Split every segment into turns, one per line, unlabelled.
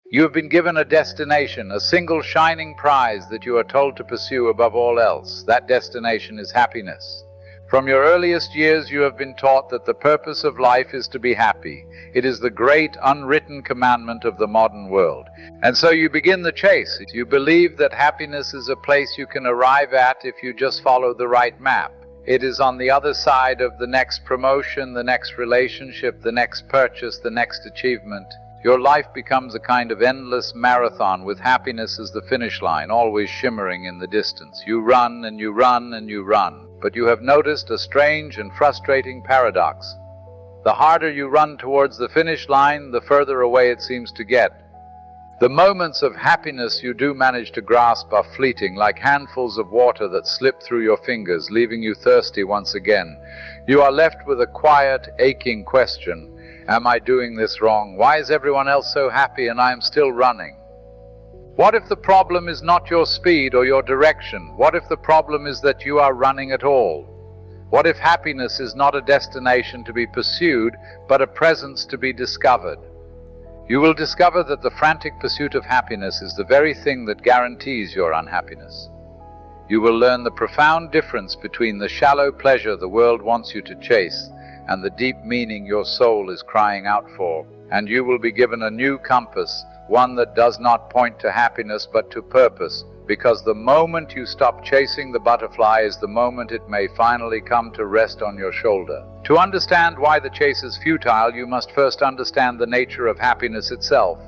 You have been given a destination, a single shining prize that you are told to pursue above all else. That destination is happiness. From your earliest years you have been taught that the purpose of life is to be happy. It is the great unwritten commandment of the modern world. And so you begin the chase. You believe that happiness is a place you can arrive at if you just follow the right map. It is on the other side of the next promotion, the next relationship, the next purchase, the next achievement. Your life becomes a kind of endless marathon with happiness as the finish line, always shimmering in the distance. You run and you run and you run, but you have noticed a strange and frustrating paradox. The harder you run towards the finish line, the further away it seems to get. The moments of happiness you do manage to grasp are fleeting, like handfuls of water that slip through your fingers, leaving you thirsty once again. You are left with a quiet, aching question. Am I doing this wrong? Why is everyone else so happy and I am still running? What if the problem is not your speed or your direction? What if the problem is that you are running at all? What if happiness is not a destination to be pursued, but a presence to be discovered? You will discover that the frantic pursuit of happiness is the very thing that guarantees your unhappiness. You will learn the profound difference between the shallow pleasure the world wants you to chase and the deep meaning your soul is crying out for. And you will be given a new compass, one that does not point to happiness but to purpose, because the moment you stop chasing the butterfly is the moment it may finally come to rest on your shoulder. To understand why the chase is futile, you must first understand the nature of happiness itself.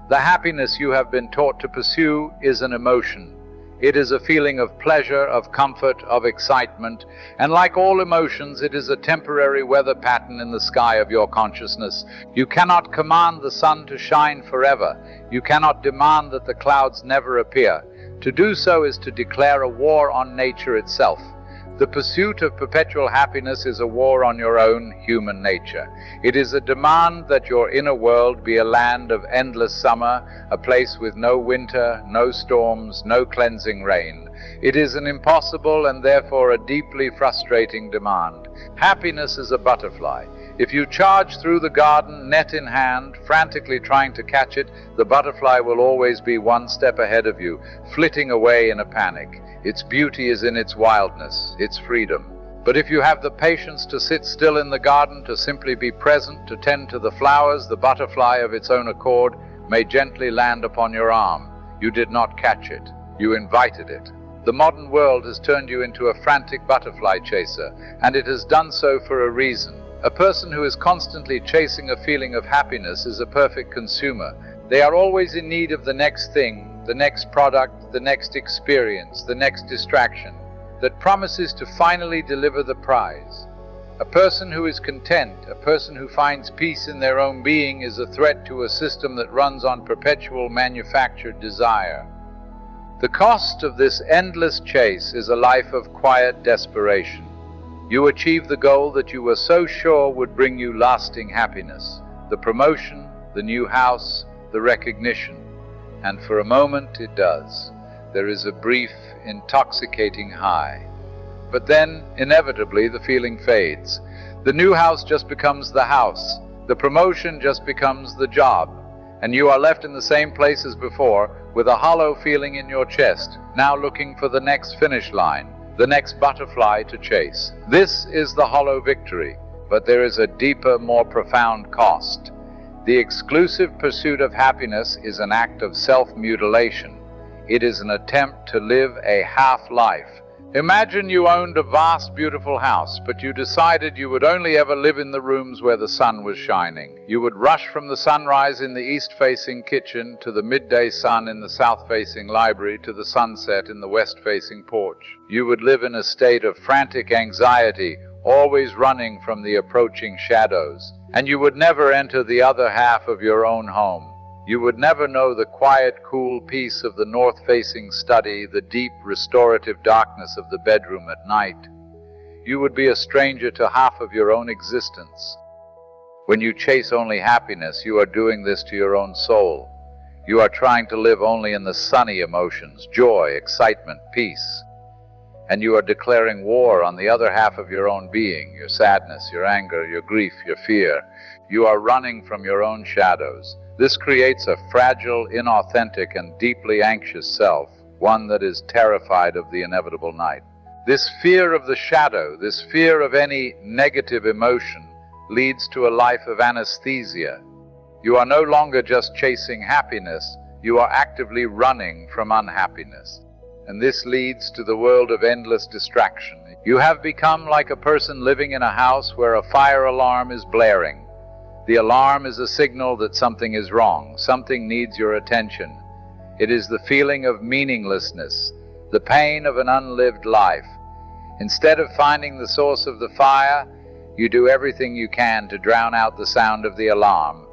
The happiness you have been taught to pursue is an emotion. It is a feeling of pleasure, of comfort, of excitement, and like all emotions, it is a temporary weather pattern in the sky of your consciousness. You cannot command the sun to shine forever. You cannot demand that the clouds never appear. To do so is to declare a war on nature itself. The pursuit of perpetual happiness is a war on your own human nature. It is a demand that your inner world be a land of endless summer, a place with no winter, no storms, no cleansing rain. It is an impossible and therefore a deeply frustrating demand. Happiness is a butterfly. If you charge through the garden, net in hand, frantically trying to catch it, the butterfly will always be one step ahead of you, flitting away in a panic. Its beauty is in its wildness, its freedom. But if you have the patience to sit still in the garden, to simply be present, to tend to the flowers, the butterfly of its own accord may gently land upon your arm. You did not catch it. You invited it. The modern world has turned you into a frantic butterfly chaser, and it has done so for a reason. A person who is constantly chasing a feeling of happiness is a perfect consumer. They are always in need of the next thing, the next product, the next experience, the next distraction that promises to finally deliver the prize. A person who is content, a person who finds peace in their own being, is a threat to a system that runs on perpetual manufactured desire. The cost of this endless chase is a life of quiet desperation. You achieve the goal that you were so sure would bring you lasting happiness, the promotion, the new house, the recognition. And for a moment it does. There is a brief, intoxicating high. But then, inevitably, the feeling fades. The new house just becomes the house. The promotion just becomes the job. And you are left in the same place as before, with a hollow feeling in your chest, now looking for the next finish line, the next butterfly to chase. This is the hollow victory, but there is a deeper, more profound cost. The exclusive pursuit of happiness is an act of self-mutilation. It is an attempt to live a half-life. Imagine you owned a vast, beautiful house, but you decided you would only ever live in the rooms where the sun was shining. You would rush from the sunrise in the east-facing kitchen to the midday sun in the south-facing library to the sunset in the west-facing porch. You would live in a state of frantic anxiety, always running from the approaching shadows. And you would never enter the other half of your own home. You would never know the quiet, cool peace of the north-facing study, the deep, restorative darkness of the bedroom at night. You would be a stranger to half of your own existence. When you chase only happiness, you are doing this to your own soul. You are trying to live only in the sunny emotions, joy, excitement, peace. And you are declaring war on the other half of your own being, your sadness, your anger, your grief, your fear. You are running from your own shadows. This creates a fragile, inauthentic, and deeply anxious self, one that is terrified of the inevitable night. This fear of the shadow, this fear of any negative emotion, leads to a life of anesthesia. You are no longer just chasing happiness, you are actively running from unhappiness. And this leads to the world of endless distraction. You have become like a person living in a house where a fire alarm is blaring. The alarm is a signal that something is wrong, something needs your attention. It is the feeling of meaninglessness, the pain of an unlived life. Instead of finding the source of the fire, you do everything you can to drown out the sound of the alarm.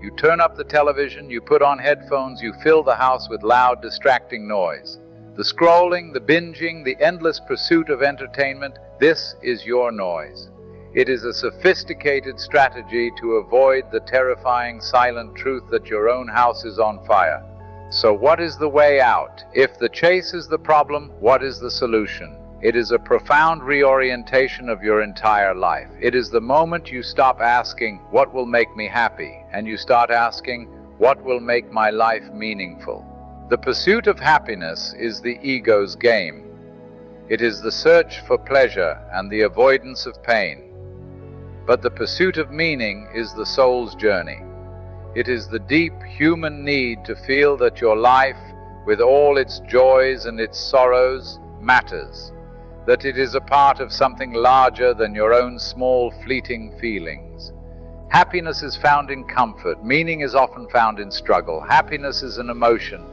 You turn up the television, you put on headphones, you fill the house with loud, distracting noise. The scrolling, the binging, the endless pursuit of entertainment, this is your noise. It is a sophisticated strategy to avoid the terrifying silent truth that your own house is on fire. So what is the way out? If the chase is the problem, what is the solution? It is a profound reorientation of your entire life. It is the moment you stop asking, what will make me happy? And you start asking, what will make my life meaningful? The pursuit of happiness is the ego's game. It is the search for pleasure and the avoidance of pain. But the pursuit of meaning is the soul's journey. It is the deep human need to feel that your life, with all its joys and its sorrows, matters, that it is a part of something larger than your own small, fleeting feelings. Happiness is found in comfort. Meaning is often found in struggle. Happiness is an emotion.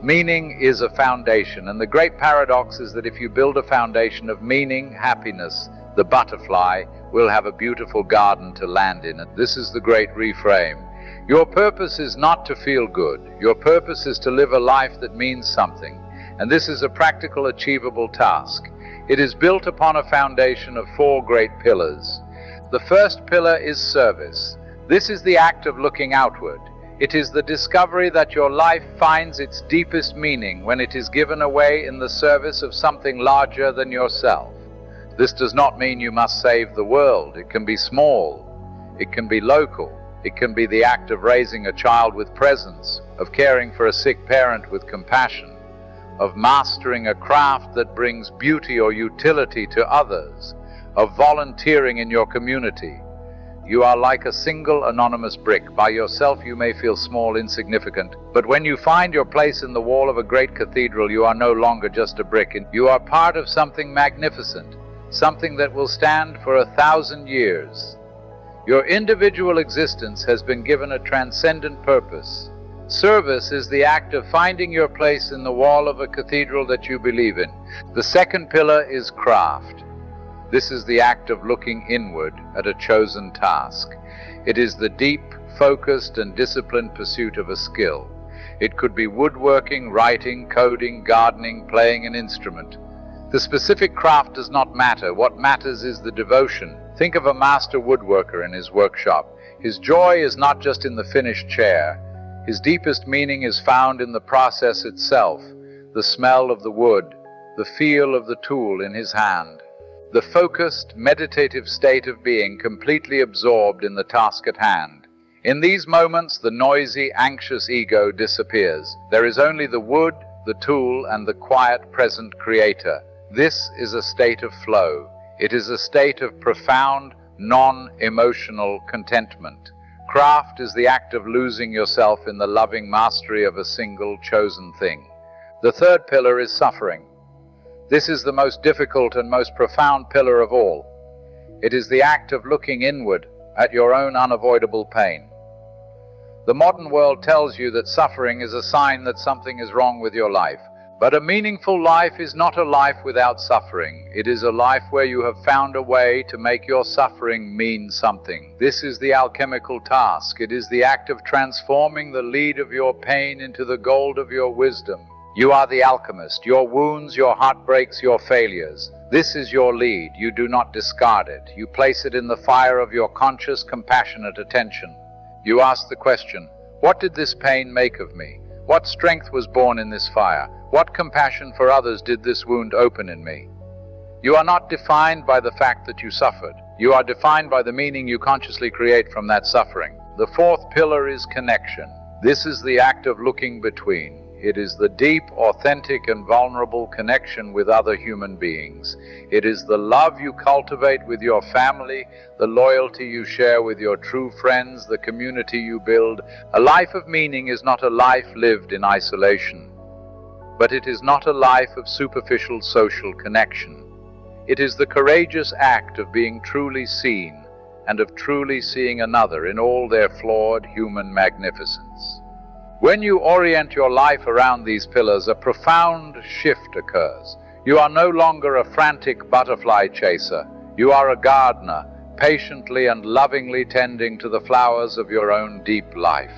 Meaning is a foundation. And the great paradox is that if you build a foundation of meaning, happiness, the butterfly will have a beautiful garden to land in. And this is the great reframe. Your purpose is not to feel good. Your purpose is to live a life that means something. And this is a practical, achievable task. It is built upon a foundation of 4 great pillars. The first pillar is service. This is the act of looking outward. It is the discovery that your life finds its deepest meaning when it is given away in the service of something larger than yourself. This does not mean you must save the world. It can be small. It can be local. It can be the act of raising a child with presence, of caring for a sick parent with compassion, of mastering a craft that brings beauty or utility to others, of volunteering in your community. You are like a single anonymous brick. By yourself you may feel small, insignificant, but when you find your place in the wall of a great cathedral, you are no longer just a brick. You are part of something magnificent, something that will stand for 1,000 years. Your individual existence has been given a transcendent purpose. Service is the act of finding your place in the wall of a cathedral that you believe in. The second pillar is craft. This is the act of looking inward at a chosen task. It is the deep, focused, and disciplined pursuit of a skill. It could be woodworking, writing, coding, gardening, playing an instrument. The specific craft does not matter. What matters is the devotion. Think of a master woodworker in his workshop. His joy is not just in the finished chair. His deepest meaning is found in the process itself, the smell of the wood, the feel of the tool in his hand, the focused, meditative state of being completely absorbed in the task at hand. In these moments, the noisy, anxious ego disappears. There is only the wood, the tool, and the quiet, present creator. This is a state of flow. It is a state of profound, non-emotional contentment. Craft is the act of losing yourself in the loving mastery of a single chosen thing. The third pillar is suffering. This is the most difficult and most profound pillar of all. It is the act of looking inward at your own unavoidable pain. The modern world tells you that suffering is a sign that something is wrong with your life. But a meaningful life is not a life without suffering. It is a life where you have found a way to make your suffering mean something. This is the alchemical task. It is the act of transforming the lead of your pain into the gold of your wisdom. You are the alchemist. Your wounds, your heartbreaks, your failures. This is your lead. You do not discard it. You place it in the fire of your conscious, compassionate attention. You ask the question, what did this pain make of me? What strength was born in this fire? What compassion for others did this wound open in me? You are not defined by the fact that you suffered. You are defined by the meaning you consciously create from that suffering. The fourth pillar is connection. This is the act of looking between. It is the deep, authentic, and vulnerable connection with other human beings. It is the love you cultivate with your family, the loyalty you share with your true friends, the community you build. A life of meaning is not a life lived in isolation, but it is not a life of superficial social connection. It is the courageous act of being truly seen and of truly seeing another in all their flawed human magnificence. When you orient your life around these pillars, a profound shift occurs. You are no longer a frantic butterfly chaser. You are a gardener, patiently and lovingly tending to the flowers of your own deep life.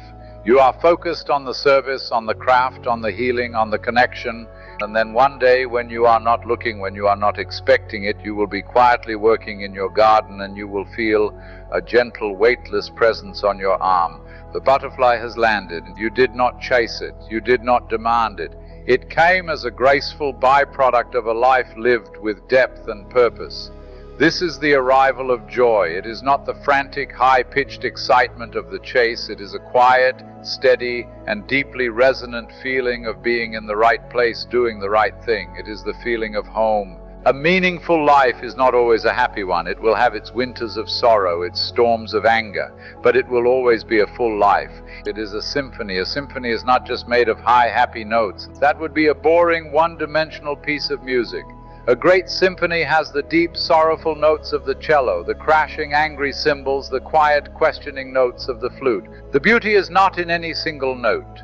You are focused on the service, on the craft, on the healing, on the connection, and then one day when you are not looking, when you are not expecting it, you will be quietly working in your garden and you will feel a gentle, weightless presence on your arm. The butterfly has landed. You did not chase it. You did not demand it. It came as a graceful byproduct of a life lived with depth and purpose. This is the arrival of joy. It is not the frantic, high-pitched excitement of the chase. It is a quiet, steady, and deeply resonant feeling of being in the right place, doing the right thing. It is the feeling of home. A meaningful life is not always a happy one. It will have its winters of sorrow, its storms of anger, but it will always be a full life. It is a symphony. A symphony is not just made of high, happy notes. That would be a boring, one-dimensional piece of music. A great symphony has the deep, sorrowful notes of the cello, the crashing, angry cymbals, the quiet, questioning notes of the flute. The beauty is not in any single note.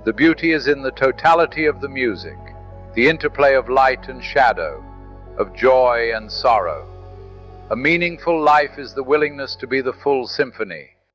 The beauty is in the totality of the music, the interplay of light and shadow, of joy and sorrow. A meaningful life is the willingness to be the full symphony.